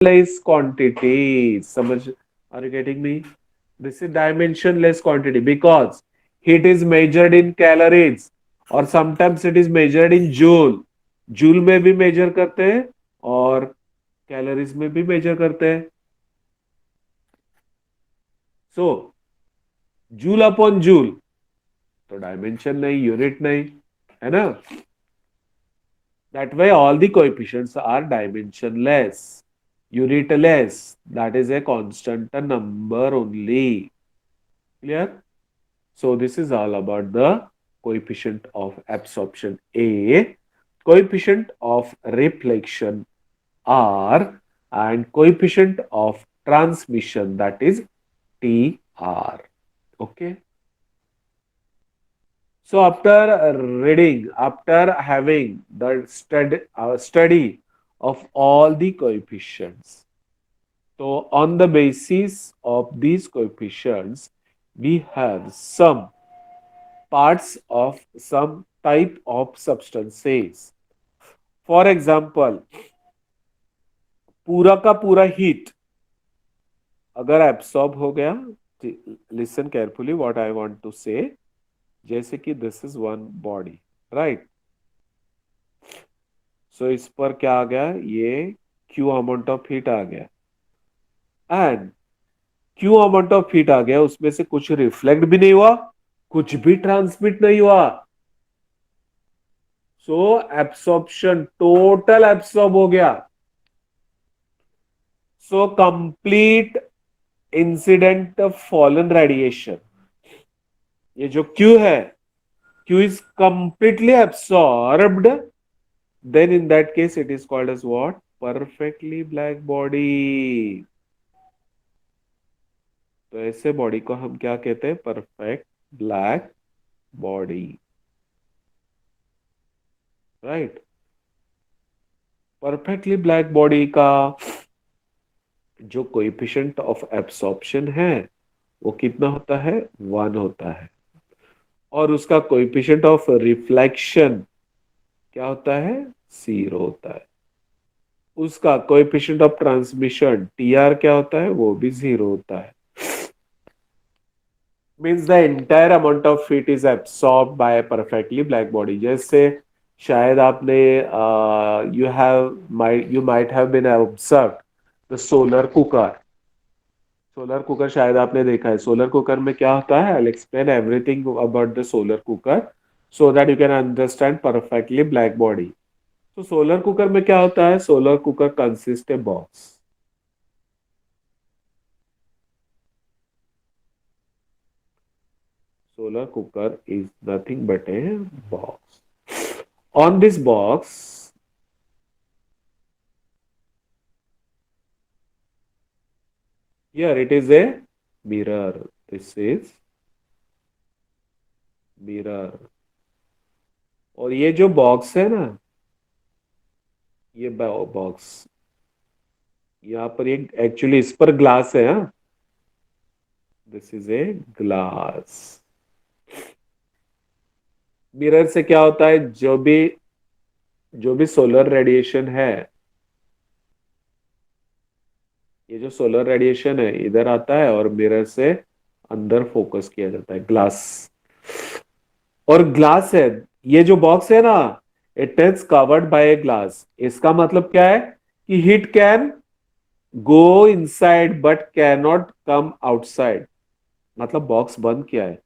less quantity. समझ, are you getting me? This is dimensionless quantity because heat is measured in calories और sometimes it is measured in joule. Joule में भी major करते हैं और calories में भी मेजर करते हैं. सो जूल अपॉन जूल तो डायमेंशन नहीं, यूनिट नहीं, है ना. That way all the coefficients are dimensionless, unitless. That is a constant number only. Clear? So this is all about the coefficient of absorption A, coefficient of reflection R, and coefficient of transmission, that is TR. Okay. So after having the study of all the coefficients, so on the basis of these coefficients, we have some parts of some type of substances. For example, पूरा का पूरा heat अगर absorb हो गया, listen carefully what I want to say, जैसे कि this is one body, right. So इस पर क्या आ गया, ये क्यू अमाउंट ऑफ हीट आ गया and Q amount of heat आ गया, उसमें से कुछ रिफ्लेक्ट भी नहीं हुआ, कुछ भी ट्रांसमिट नहीं हुआ. सो एब्सॉर्प्शन टोटल एब्सॉर्ब हो गया. So complete incident fallen radiation, ये जो क्यू है, Q is completely absorbed, then in that case it is called as what? Perfectly black body. तो ऐसे बॉडी को हम क्या कहते हैं? Perfect black body, right. Perfectly black body का जो कोएफिशिएंट ऑफ एब्सॉर्प्शन है वो कितना होता है? 1 होता है. और उसका कोएफिशिएंट ऑफ रिफ्लेक्शन क्या होता है? 0 होता है. उसका कोएफिशिएंट ऑफ ट्रांसमिशन टीआर क्या होता है? वो भी 0 होता है. Means the entire amount of heat is absorb by a perfectly black body. जैसे शायद आपने you might have been observe the solar cooker. Solar cooker शायद आपने देखा है. सोलर कुकर में क्या होता है? I will explain everything about the solar cooker so that you can understand perfectly black body. तो सोलर कुकर में क्या होता है? Solar cooker consist a box. Solar cooker is nothing but a box. On this box, here it is a mirror. This is mirror. और ये जो box है ना, ये बॉक्स, यहाँ पर ये एक्चुअली इस पर ग्लास है. हाँ, this is a glass. Mirror से क्या होता है? जो भी सोलर रेडिएशन है, ये जो सोलर रेडिएशन है इधर आता है और मिरर से अंदर फोकस किया जाता है, ग्लास. और ग्लास है, ये जो बॉक्स है ना, it is covered by a glass. इसका मतलब क्या है? कि heat can go inside but can not come outside. मतलब बॉक्स बंद किया है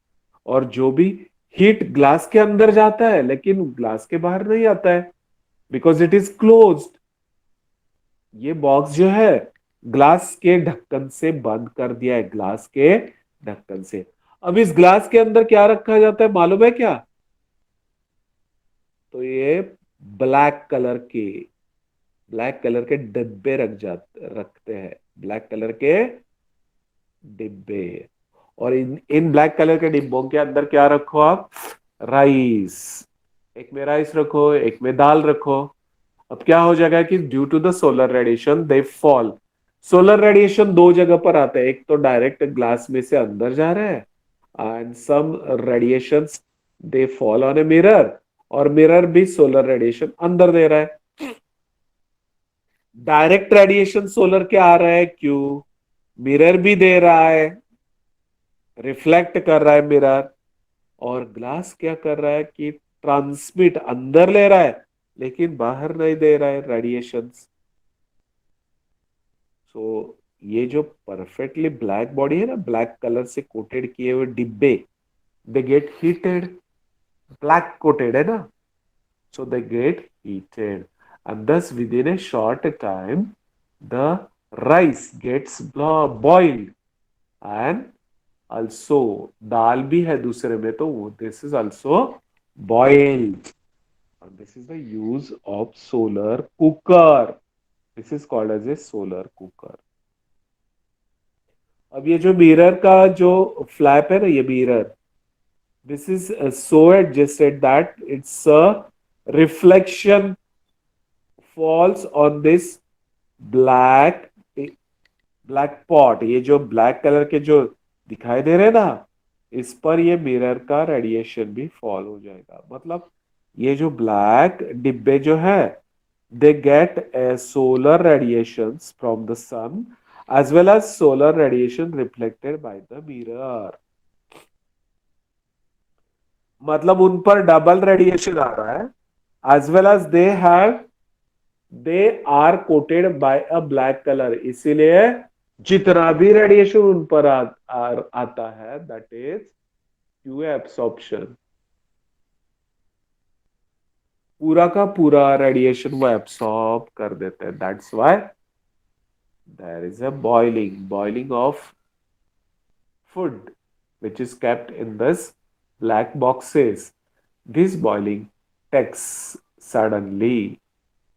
और जो भी हीट ग्लास के अंदर जाता है लेकिन ग्लास के बाहर नहीं आता है, बिकॉज इट इज क्लोज्ड. ये बॉक्स जो है ग्लास के ढक्कन से बंद कर दिया है, ग्लास के ढक्कन से. अब इस ग्लास के अंदर क्या रखा जाता है मालूम है क्या? तो ये ब्लैक कलर के ब्लैक कलर के डिब्बे रखते हैं, ब्लैक कलर के डिब्बे. और इन ब्लैक कलर के डिब्बों के अंदर क्या रखो आप? राइस. एक में राइस रखो, एक में दाल रखो. अब क्या हो जाएगा कि due to the solar radiation they fall. Solar radiation दो जगह पर आता है, एक तो डायरेक्ट ग्लास में से अंदर जा रहा है and some radiations they fall on a mirror, और मिरर भी सोलर रेडिएशन अंदर दे रहा है. डायरेक्ट रेडिएशन सोलर के आ रहा है, क्यों? मिरर भी दे रहा है, रिफ्लेक्ट कर रहा है मिरर। और ग्लास क्या कर रहा है कि ट्रांसमिट अंदर ले रहा है, लेकिन बाहर नहीं दे रहा है रेडिएशंस। सो ये जो परफेक्टली ब्लैक बॉडी है ना, ब्लैक कलर से कोटेड किए हुए डिब्बे, they get heated, black coated है ना, so they get heated, and thus within a short time the rice gets boiled, and also दाल भी है दूसरे में, तो this is also boiled, and this is the use of solar cooker. This is called as a solar cooker. अब ये जो mirror का जो फ्लैप है ना, ये mirror, this is so adjusted that it's a reflection falls on this black black pot. ये जो ब्लैक कलर के जो दिखाई दे रहे हैं ना, इस पर ये मिरर का रेडिएशन भी फॉल हो जाएगा। मतलब ये जो ब्लैक डिब्बे जो है, they get solar radiations from the sun as well as solar radiation reflected by the mirror. मतलब उन पर डबल रेडिएशन आ रहा है, as well as they are coated by a black colour. इसीलिए जितना भी रेडिएशन उन पर आता है, दैट इज क्यू एब्सॉर्प्शन। पूरा का पूरा रेडिएशन वो एब्सॉर्ब कर देते हैं। That's why there is a boiling of food which is kept in this black boxes. This boiling takes suddenly,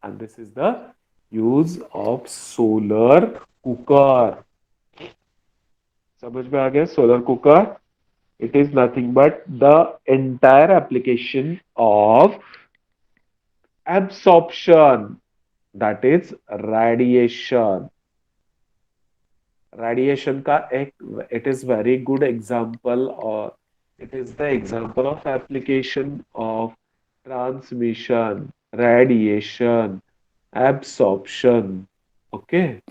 and this is the use of solar cooker. समझ में आ गया? Solar cooker, it is nothing but the entire application of absorption, that is radiation. Radiation का एक, it is very good example, or it is the example of application of transmission, radiation, absorption. Okay,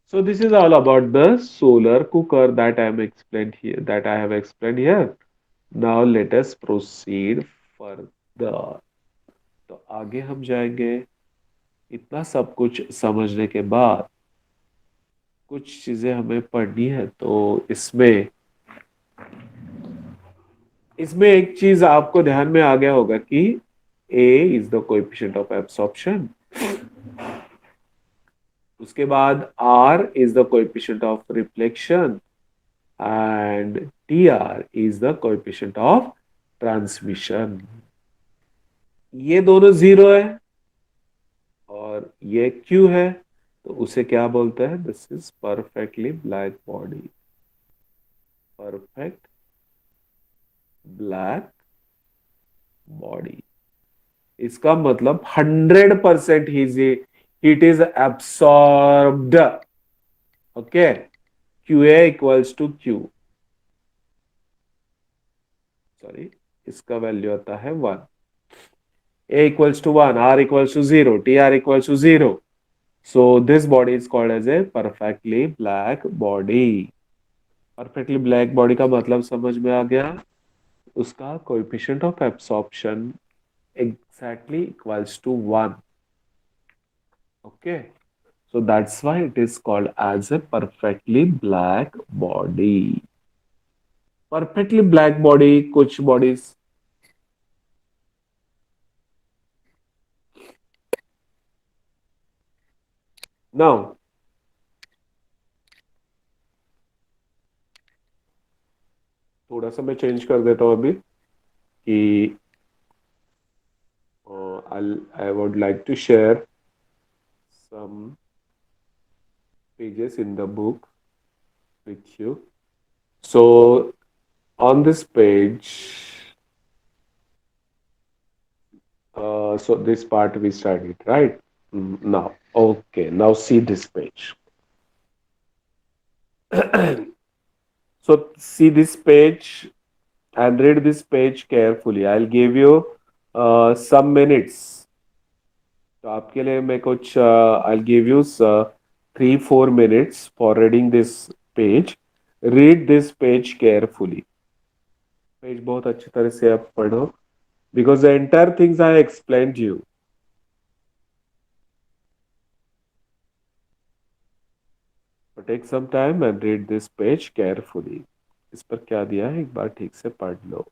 so this is all about the solar cooker that I am explained here, that I have explained here. Now let us proceed further. तो आगे हम जाएंगे। इतना सब कुछ समझने के बाद कुछ चीजें हमें पढ़नी है। तो इसमें इसमें एक चीज आपको ध्यान में आ गया होगा कि A is the coefficient of absorption, उसके बाद R is the coefficient of reflection, and TR is the coefficient of transmission. ये दोनों जीरो है और ये Q है, तो उसे क्या बोलते हैं? This is perfectly black body, perfect black body. इसका मतलब 100% heat is absorbed. Okay, Q A equals to Q, sorry, इसका वैल्यू आता है 1, A equals to 1, R equals to 0, T R equals to 0। So this body is called as a perfectly black body. Perfectly black body का मतलब समझ में आ गया? उसका coefficient of absorption exactly equals to 1. Okay, so that's why it is called as a perfectly black body. Perfectly black body, कुछ bodies, now थोड़ा सा मैं चेंज कर देता हूँ अभी कि I would like to share some pages in the book with you. So on this page, so this part we studied, right? Now, okay, now see this page. So see this page and read this page carefully. I'll give you some minutes तो आपके लिए मैं कुछ I give you 3-4 minutes for reading this page. Read this page carefully. Page बहुत अच्छी तरह से आप पढ़ो, because the entire things I explain you. Take some time and read this page carefully. इस पर क्या दिया है एक बार ठीक से पढ़ लो.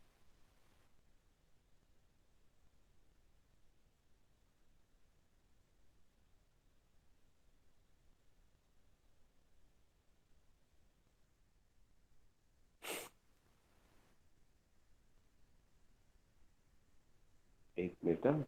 एक मिनट हाँ.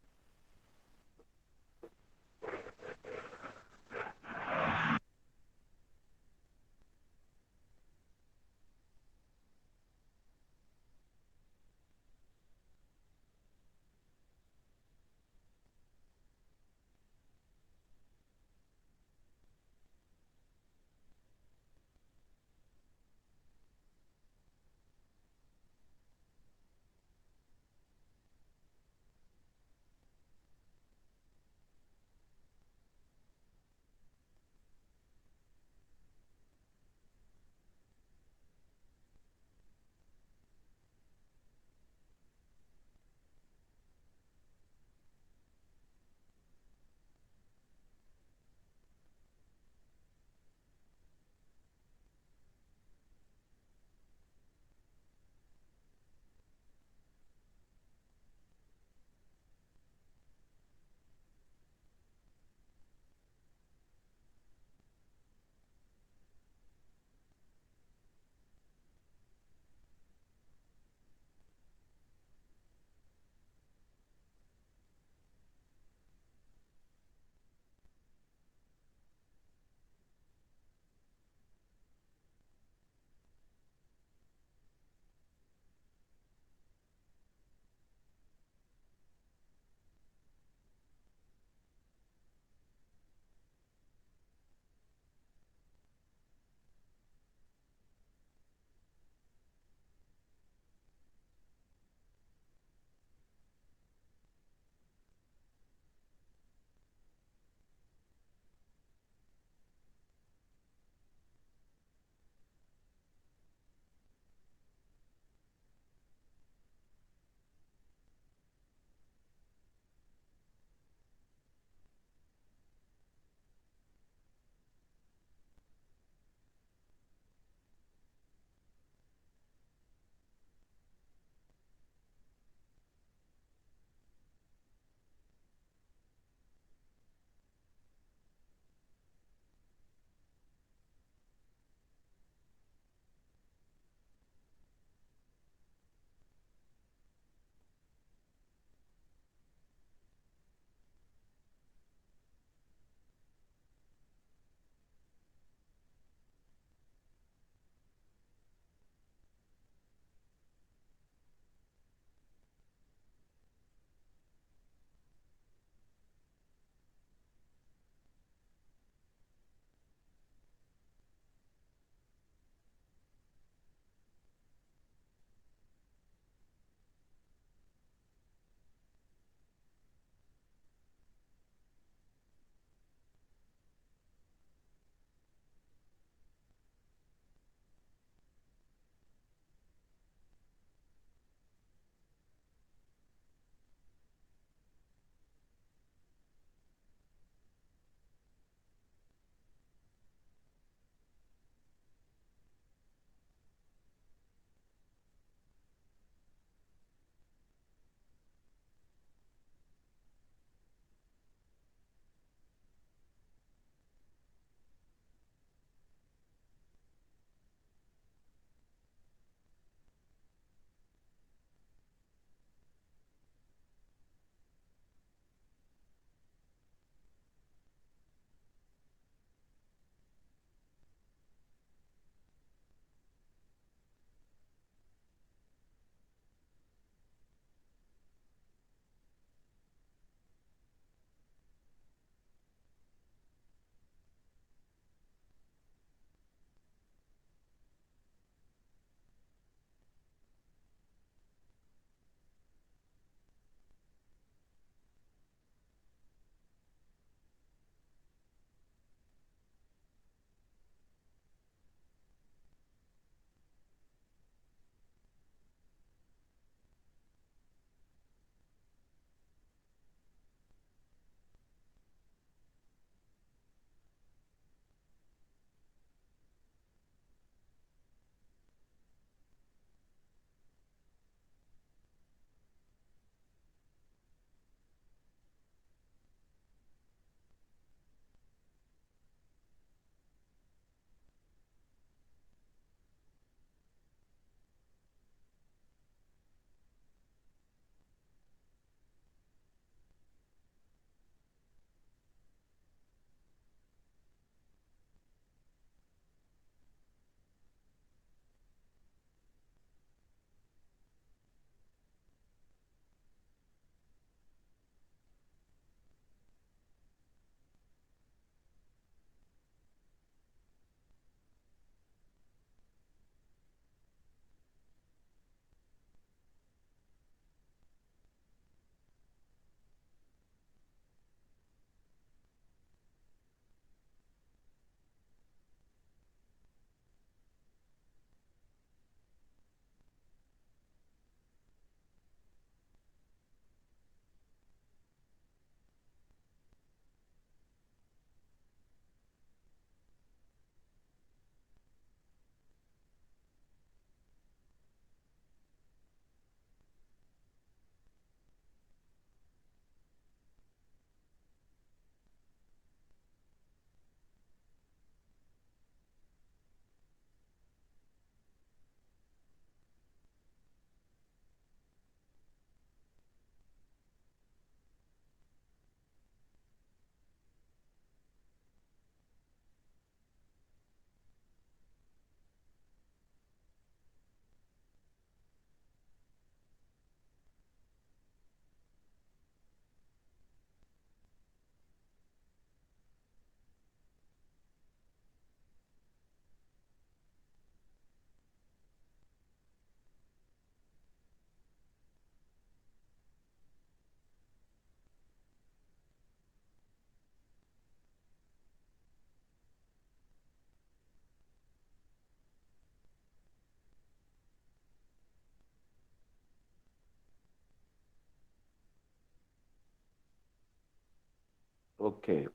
Okay,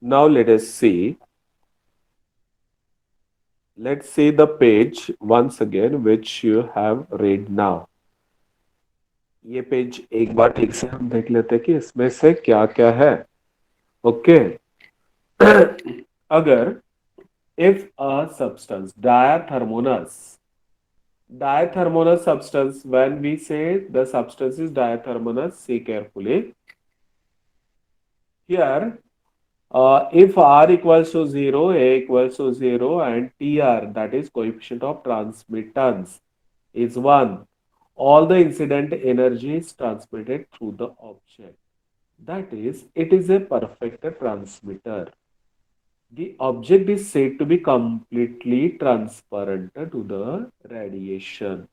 now let us see. Let's see the page once again which you have read now. ये पेज एक बार ठीक से हम देख लेते हैं कि इसमें से क्या क्या है. ओके. अगर if a substance diathermogenous substance, when we say the substance is diathermogenous, see carefully here. If R equals to 0, A equals to 0, and TR, that is coefficient of transmittance, is 1, all the incident energy is transmitted through the object. That is, it is a perfect transmitter. The object is said to be completely transparent to the radiation.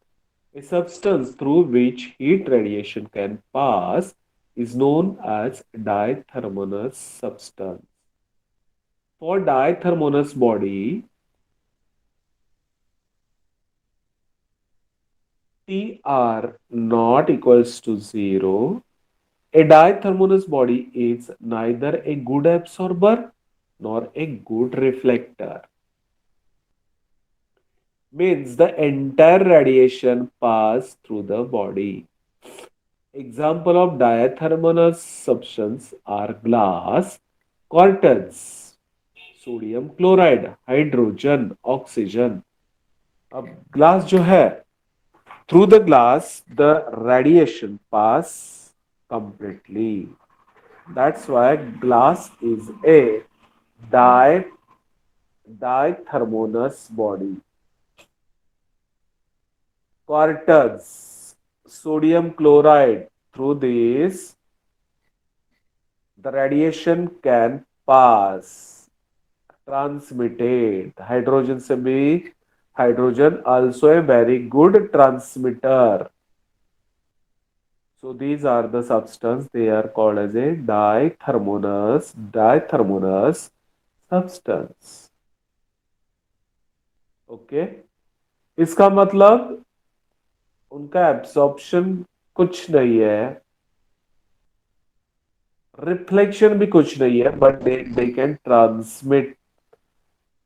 A substance through which heat radiation can pass is known as dithermogenous substance. For dithermogenous body, Tr not equals to 0. A dithermogenous body is neither a good absorber nor a good reflector. Means the entire radiation pass through the body. Example of diathermogenous substance are glass, curtains, sodium chloride, hydrogen, oxygen. अब glass जो है, through the glass the radiation pass completely. That's why glass is a di dithermogenous body. Curtains, sodium chloride, through this the radiation can pass, transmitted. Hydrogen से भी, hydrogen also a very good transmitter. So these are the substance, they are called as a dithermogenous substance. Okay. इसका मतलब उनका absorption कुछ नहीं है, reflection भी कुछ नहीं है, but they can transmit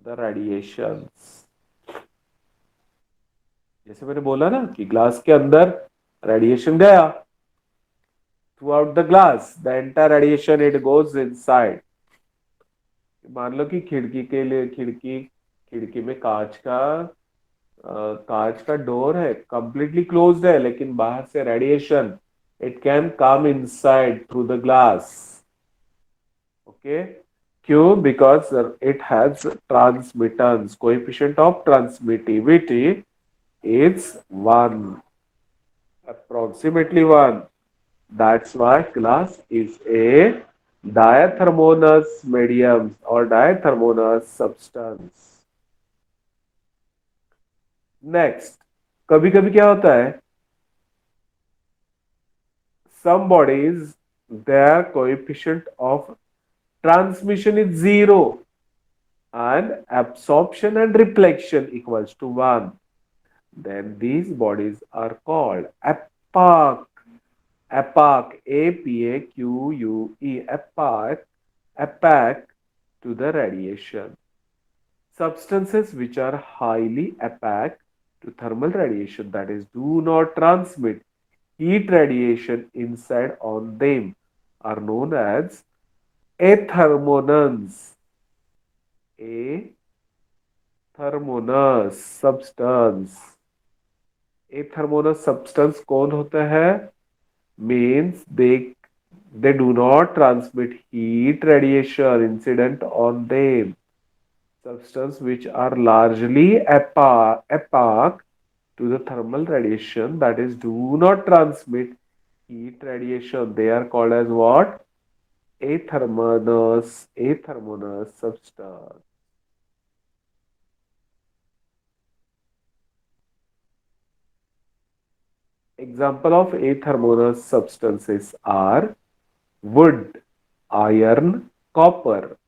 the radiations. जैसे मैंने बोला ना कि ग्लास के अंदर रेडिएशन गया, through out the glass the entire radiation it goes inside. मान लो कि खिड़की के लिए, खिड़की में कांच का डोर है, कंप्लीटली क्लोज्ड है, लेकिन बाहर से radiation it can come inside through the glass. Okay. क्यों? Because it has transmittance, coefficient of transmittivity is 1, approximately 1. That's why glass is a diathermogenous medium or diathermogenous substance. Next, कभी कभी क्या होता है, some bodies their coefficient of transmission is 0 and absorption and reflection equals to 1. Then these bodies are called APAC. APAC, APAQUE, APAC, APAC to the radiation. Substances which are highly APAC to thermal radiation, that is, do not transmit heat radiation inside on them, are known as athermonans. Athermonous substance. Athermonous substance कौन होता है? Means they do not transmit heat radiation incident on them. Substance which are largely opaque to the thermal radiation, that is, do not transmit heat radiation. They are called as what? Athermonous substance. Example of athermonous substances are wood, iron, copper.